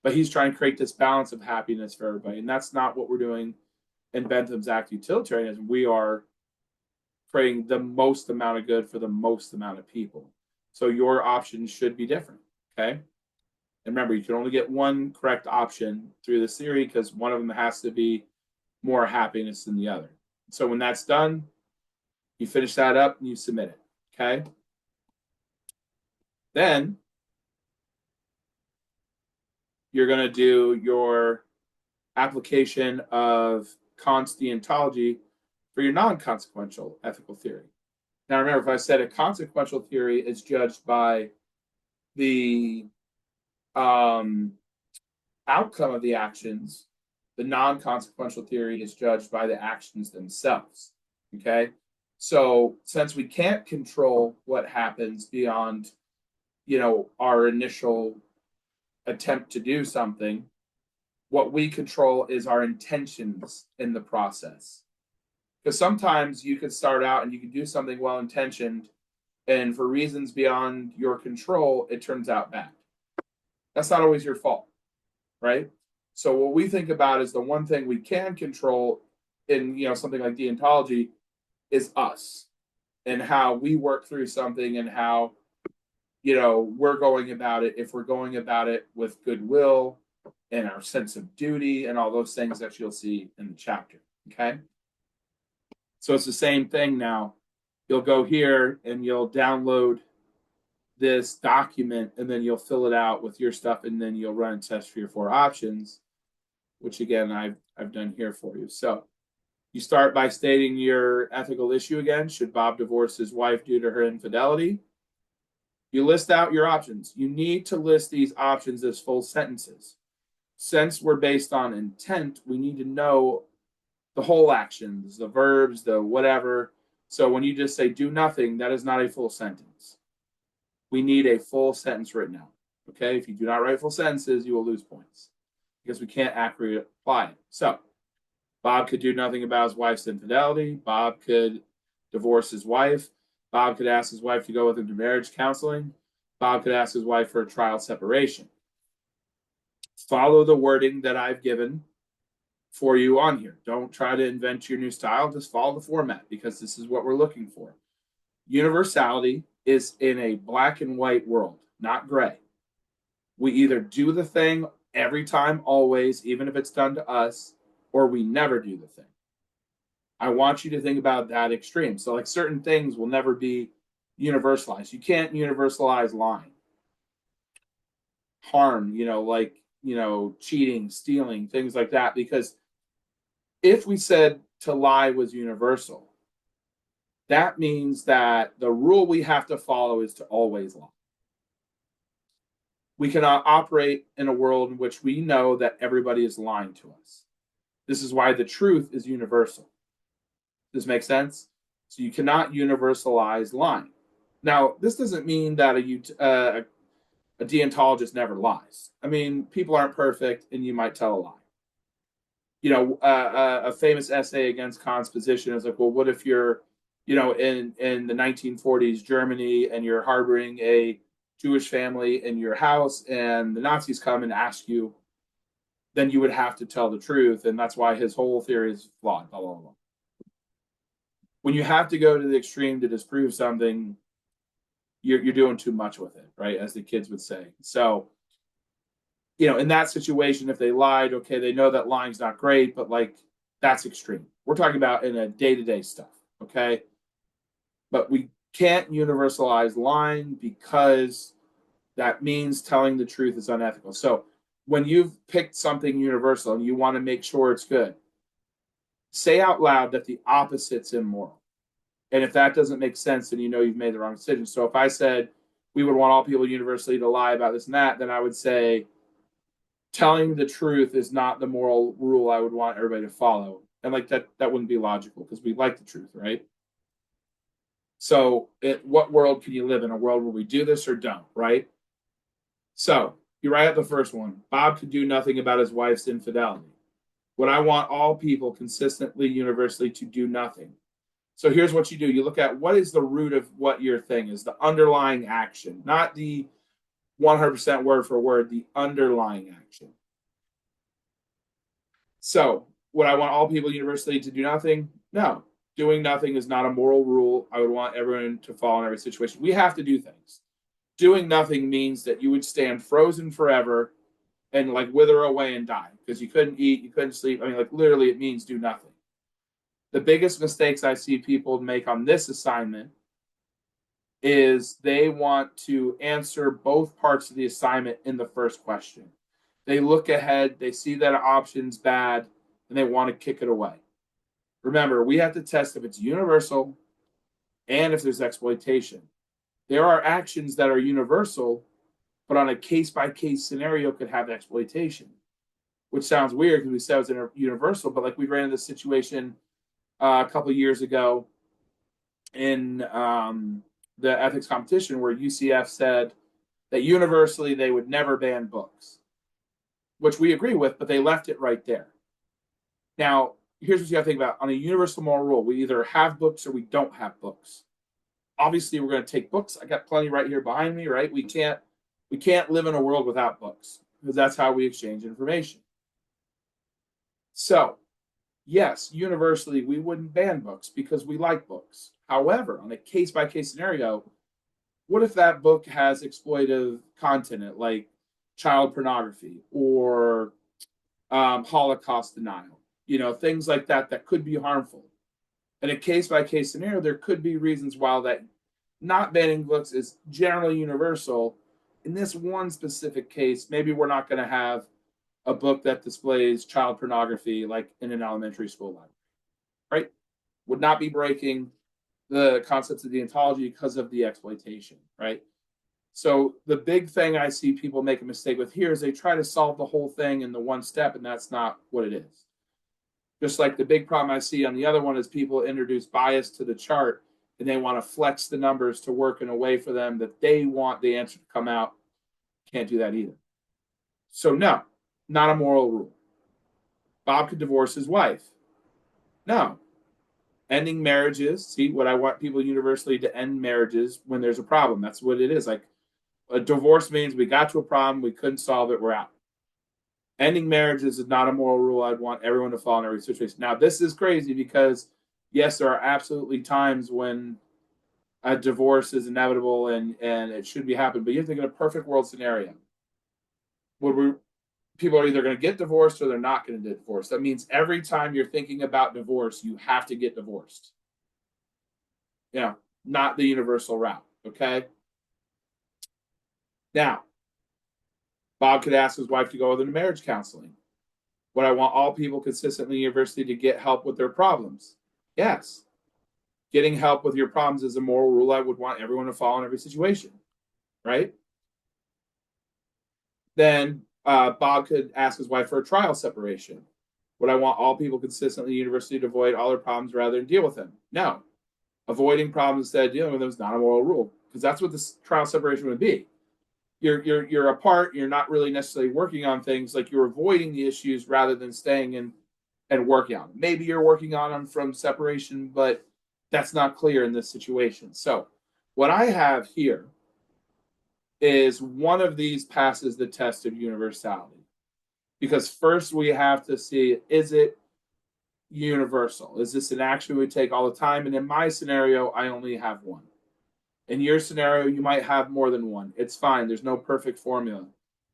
but he's trying to create this balance of happiness for everybody. And that's not what we're doing in Bentham's Act Utilitarianism. We are creating the most amount of good for the most amount of people. So your options should be different. Okay. And remember, you can only get one correct option through this theory because one of them has to be more happiness than the other. So when that's done, you finish that up and you submit it. Okay. Then you're going to do your application of Kant's deontology for your non-consequential ethical theory. Now, remember, if I said a consequential theory is judged by the outcome of the actions, the non-consequential theory is judged by the actions themselves. Okay? So since we can't control what happens beyond, our initial attempt to do something, what we control is our intentions in the process. Because sometimes you could start out and you can do something well intentioned, and for reasons beyond your control, it turns out bad. That's not always your fault, right? So what we think about is the one thing we can control in something like deontology is us and how we work through something and how we're going about it. If we're going about it with goodwill and our sense of duty and all those things that you'll see in the chapter. Okay. So it's the same thing now. You'll go here and you'll download this document and then you'll fill it out with your stuff and then you'll run a test for your 4 options, which again, I've done here for you. So you start by stating your ethical issue again. Should Bob divorce his wife due to her infidelity? You list out your options. You need to list these options as full sentences. Since we're based on intent, we need to know the whole actions, the verbs, the whatever. So when you just say do nothing, that is not a full sentence. We need a full sentence written out. Okay? If you do not write full sentences, you will lose points because we can't accurately apply it. So Bob could do nothing about his wife's infidelity. Bob could divorce his wife. Bob could ask his wife to go with him to marriage counseling. Bob could ask his wife for a trial separation. Follow the wording that I've given for you on here. Don't try to invent your new style. Just follow the format because this is what we're looking for. Universality is in a black and white world, not gray. We either do the thing every time, always, even if it's done to us, or we never do the thing. I want you to think about that extreme. So like certain things will never be universalized. You can't universalize lying. Harm, cheating, stealing, things like that. Because if we said to lie was universal, that means that the rule we have to follow is to always lie. We cannot operate in a world in which we know that everybody is lying to us. This is why the truth is universal. Does this make sense? So you cannot universalize lying. Now, this doesn't mean that a deontologist never lies. I mean, people aren't perfect, and you might tell a lie. A famous essay against Kant's position is like, well, what if you're, in the 1940s Germany and you're harboring a Jewish family in your house and the Nazis come and ask you, then you would have to tell the truth. And that's why his whole theory is flawed, blah, blah, blah. When you have to go to the extreme to disprove something, you're doing too much with it, right? As the kids would say. So, in that situation, if they lied, okay, they know that lying's not great, but like that's extreme. We're talking about in a day-to-day stuff, okay? But we can't universalize lying because that means telling the truth is unethical. So when you've picked something universal and you want to make sure it's good, say out loud that the opposite's immoral. And if that doesn't make sense, then you've made the wrong decision. So if I said we would want all people universally to lie about this and that, then I would say telling the truth is not the moral rule I would want everybody to follow. And like that wouldn't be logical because we like the truth, right? So what world can you live in? A world where we do this or don't, right? So you write out the first one. Bob could do nothing about his wife's infidelity. Would I want all people consistently, universally to do nothing? So here's what you do. You look at what is the root of what your thing is, the underlying action, not the 100% word for word, the underlying action. So would I want all people universally to do nothing? No. Doing nothing is not a moral rule I would want everyone to follow in every situation. We have to do things. Doing nothing means that you would stand frozen forever and like wither away and die because you couldn't eat, you couldn't sleep. I mean, like literally, it means do nothing. The biggest mistakes I see people make on this assignment is they want to answer both parts of the assignment in the first question. They look ahead, they see that an option's bad, and they want to kick it away. Remember, we have to test if it's universal and if there's exploitation. There are actions that are universal, but on a case-by-case scenario could have exploitation, which sounds weird because we said it was universal, but like we ran into this situation a couple of years ago in the ethics competition where UCF said that universally they would never ban books, which we agree with, but they left it right there. Now, here's what you got to think about. On a universal moral rule, we either have books or we don't have books. Obviously, we're going to take books. I got plenty right here behind me, right? We can't live in a world without books because that's how we exchange information. So, yes, universally, we wouldn't ban books because we like books. However, on a case-by-case scenario, what if that book has exploitive content in it, like child pornography or Holocaust denial? Things like that could be harmful. In a case-by-case scenario, there could be reasons why that not banning books is generally universal. In this one specific case, maybe we're not going to have a book that displays child pornography like in an elementary school library, right? Would not be breaking the concepts of deontology because of the exploitation, right? So the big thing I see people make a mistake with here is they try to solve the whole thing in the one step, and that's not what it is. Just like the big problem I see on the other one is people introduce bias to the chart and they want to flex the numbers to work in a way for them that they want the answer to come out. Can't do that either. So no, not a moral rule. Bob could divorce his wife. No. Ending marriages, see, what I want people universally to end marriages when there's a problem. That's what it is. Like a divorce means we got to a problem, we couldn't solve it, we're out. Ending marriages is not a moral rule I'd want everyone to follow in every situation. Now, this is crazy because, yes, there are absolutely times when a divorce is inevitable and it should be happening, but you have to think of a perfect world scenario. People are either going to get divorced or they're not going to get divorced. That means every time you're thinking about divorce, you have to get divorced. Not the universal route, okay? Now, Bob could ask his wife to go into marriage counseling. Would I want all people consistently in university to get help with their problems? Yes. Getting help with your problems is a moral rule I would want everyone to follow in every situation, right? Then Bob could ask his wife for a trial separation. Would I want all people consistently in university to avoid all their problems rather than deal with them? No. Avoiding problems instead of dealing with them is not a moral rule because that's what this trial separation would be. You're apart. You're not really necessarily working on things. Like you're avoiding the issues rather than staying in and working on them. Maybe you're working on them from separation, but that's not clear in this situation. So what I have here is one of these passes the test of universality. Because first we have to see, is it universal? Is this an action we take all the time? And in my scenario, I only have one. In your scenario, you might have more than one. It's fine. There's no perfect formula.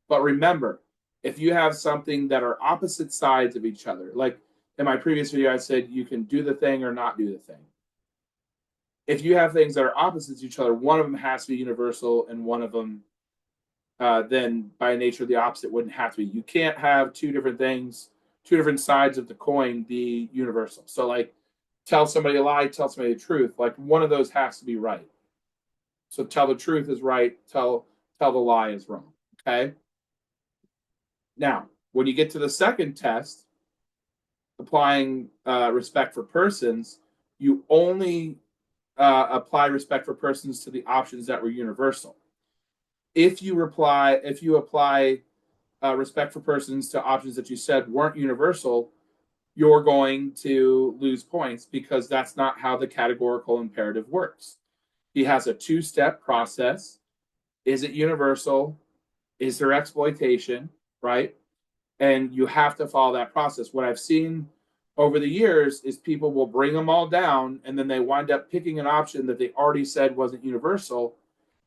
But remember, if you have something that are opposite sides of each other, like in my previous video, I said you can do the thing or not do the thing. If you have things that are opposites to each other, one of them has to be universal and one of them, then by nature, the opposite wouldn't have to be. You can't have two different things, two different sides of the coin be universal. So, like, tell somebody a lie, tell somebody the truth. Like, one of those has to be right. So, tell the truth is right, tell the lie is wrong. Okay. Now, when you get to the second test, applying respect for persons, you only apply respect for persons to the options that were universal. If you apply respect for persons to options that you said weren't universal, you're going to lose points because that's not how the categorical imperative works. He has a two-step process. Is it universal? Is there exploitation? Right? And you have to follow that process. What I've seen over the years is people will bring them all down and then they wind up picking an option that they already said wasn't universal,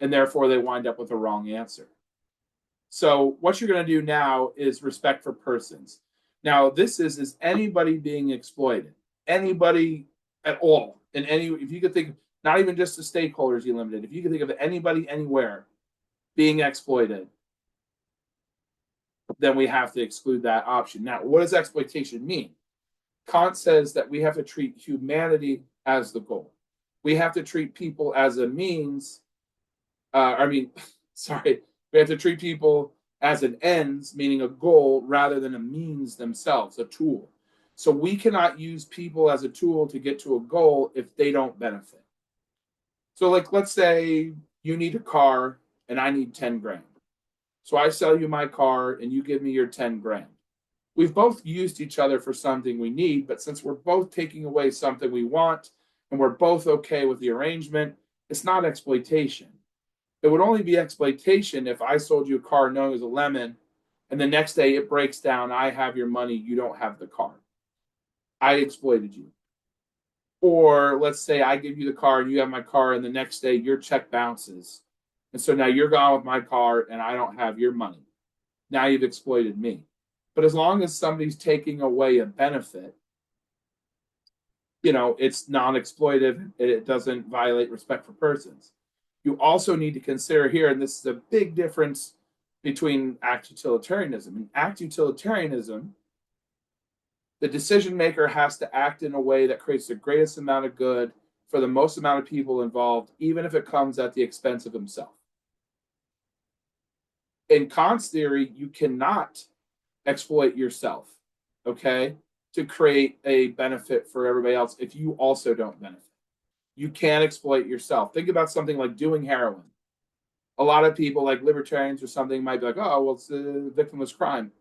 and therefore they wind up with a wrong answer. So what you're going to do now is respect for persons. Now, this is anybody being exploited, anybody at all, and any, if you could think, not even just the stakeholders you limited, if you could think of anybody anywhere being exploited, then we have to exclude that option. Now, what does exploitation mean? Kant says that we have to treat humanity as the goal. We have to treat people as a means. Sorry, we have to treat people as an ends, meaning a goal, rather than a means themselves, a tool. So we cannot use people as a tool to get to a goal if they don't benefit. So, like, let's say you need a car and I need 10 grand. So I sell you my car and you give me your 10 grand. We've both used each other for something we need, but since we're both taking away something we want and we're both okay with the arrangement, it's not exploitation. It would only be exploitation if I sold you a car knowing it was a lemon and the next day it breaks down, I have your money, you don't have the car. I exploited you. Or let's say I give you the car and you have my car and the next day your check bounces. And so now you're gone with my car and I don't have your money. Now you've exploited me. But as long as somebody's taking away a benefit, it's non-exploitive. It doesn't violate respect for persons. You also need to consider here, and this is a big difference between act utilitarianism. In act utilitarianism, the decision maker has to act in a way that creates the greatest amount of good for the most amount of people involved, even if it comes at the expense of himself. In Kant's theory, you cannot exploit yourself, okay, to create a benefit for everybody else if you also don't benefit. You can't exploit yourself. Think about something like doing heroin. A lot of people, like libertarians or something, might be like, oh, well, it's a victimless crime.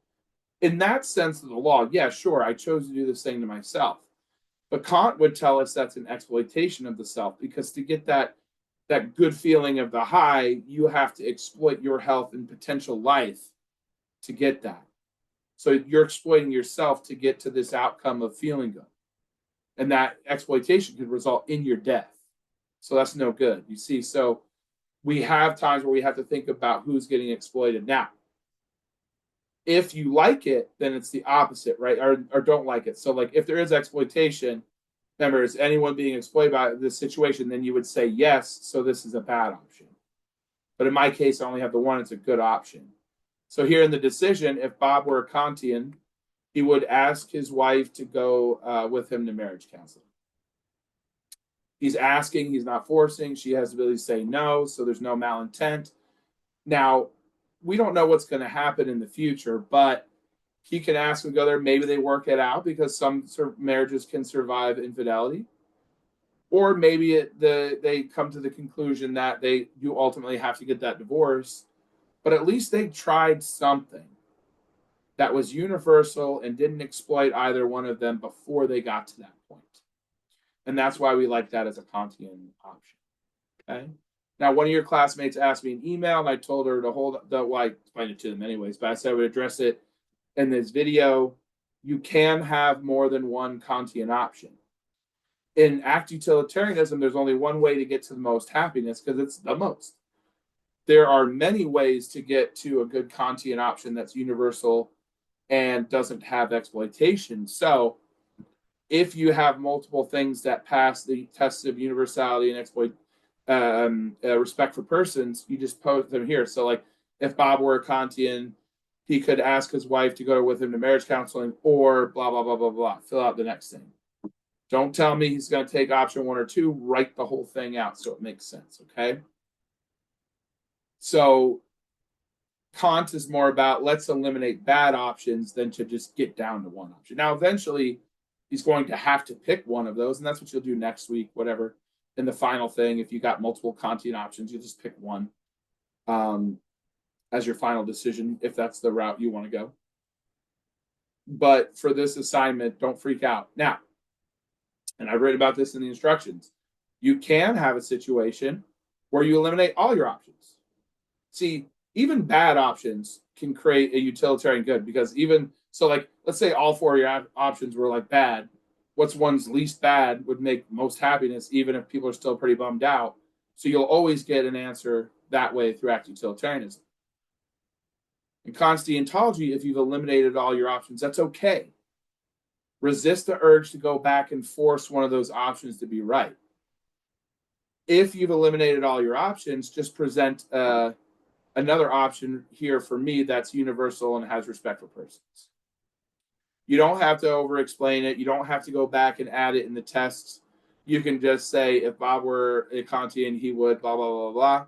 In that sense of the law, yeah, sure, I chose to do this thing to myself. But Kant would tell us that's an exploitation of the self, because to get that good feeling of the high, you have to exploit your health and potential life to get that. So you're exploiting yourself to get to this outcome of feeling good. And that exploitation could result in your death. So that's no good. You see, so we have times where we have to think about who's getting exploited. Now, if you like it, then it's the opposite, right? Or don't like it. So, like, if there is exploitation, remember, is anyone being exploited by this situation, then you would say yes, so this is a bad option. But in my case, I only have the one, it's a good option. So here in the decision, if Bob were a Kantian, he would ask his wife to go with him to marriage counseling. He's asking, he's not forcing. She has the ability to say no, so there's no malintent. Now, we don't know what's going to happen in the future, but he can ask them to go there. Maybe they work it out, because some sort of marriages can survive infidelity. Or maybe they come to the conclusion that you ultimately have to get that divorce. But at least they tried something that was universal and didn't exploit either one of them before they got to that point. And that's why we like that as a Kantian option. Okay. Now, one of your classmates asked me an email, and I told her to hold the. Well, I explained it to them anyways, but I said I would address it in this video. You can have more than one Kantian option. In act utilitarianism, there's only one way to get to the most happiness because it's the most. There are many ways to get to a good Kantian option that's universal and doesn't have exploitation. So, if you have multiple things that pass the tests of universality and respect for persons, you just put them here. So, like, if Bob were a Kantian, he could ask his wife to go with him to marriage counseling, or blah blah blah blah blah. Fill out the next thing. Don't tell me he's going to take option 1 or 2. Write the whole thing out so it makes sense. Okay. So Kant is more about let's eliminate bad options than to just get down to one option. Now, eventually, he's going to have to pick one of those, and that's what you'll do next week, whatever. In the final thing, if you got multiple Kantian options, you just pick one as your final decision, if that's the route you want to go. But for this assignment, don't freak out. Now, and I read about this in the instructions, you can have a situation where you eliminate all your options. See, even bad options can create a utilitarian good, because even so, like, let's say all 4 of your options were like bad. What's one's least bad would make most happiness, even if people are still pretty bummed out. So you'll always get an answer that way through act utilitarianism. In Kant's deontology, if you've eliminated all your options, that's okay. Resist the urge to go back and force one of those options to be right. If you've eliminated all your options, just present another option here for me that's universal and has respect for persons. You don't have to over-explain it. You don't have to go back and add it in the tests. You can just say, if Bob were a Kantian, he would blah, blah, blah, blah.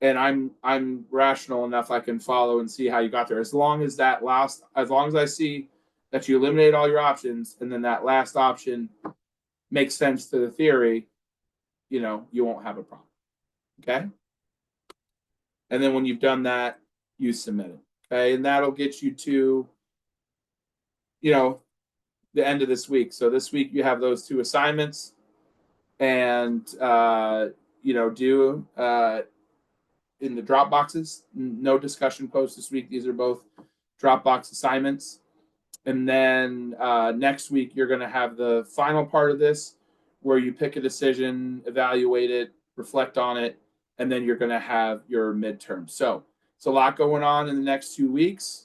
And I'm rational enough I can follow and see how you got there. As long as I see that you eliminate all your options and then that last option makes sense to the theory, you won't have a problem. Okay? And then when you've done that, you submit it. Okay? And that'll get you to, the end of this week. So this week you have those 2 assignments, and do in the drop boxes. No discussion posts this week. These are both Dropbox assignments. And then next week you're going to have the final part of this, where you pick a decision, evaluate it, reflect on it, and then you're going to have your midterm. So it's a lot going on in the next 2 weeks.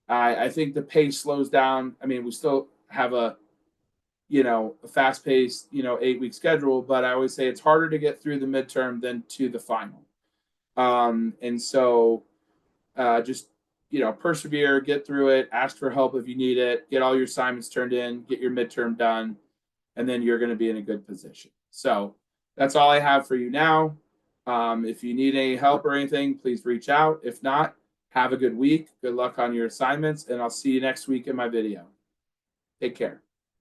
I think the pace slows down. I mean, we still have a fast-paced, 8-week schedule, but I always say it's harder to get through the midterm than to the final. And so just, persevere, get through it, ask for help if you need it, get all your assignments turned in, get your midterm done, and then you're going to be in a good position. So that's all I have for you now. If you need any help or anything, please reach out. If not, have a good week. Good luck on your assignments, and I'll see you next week in my video. Take care.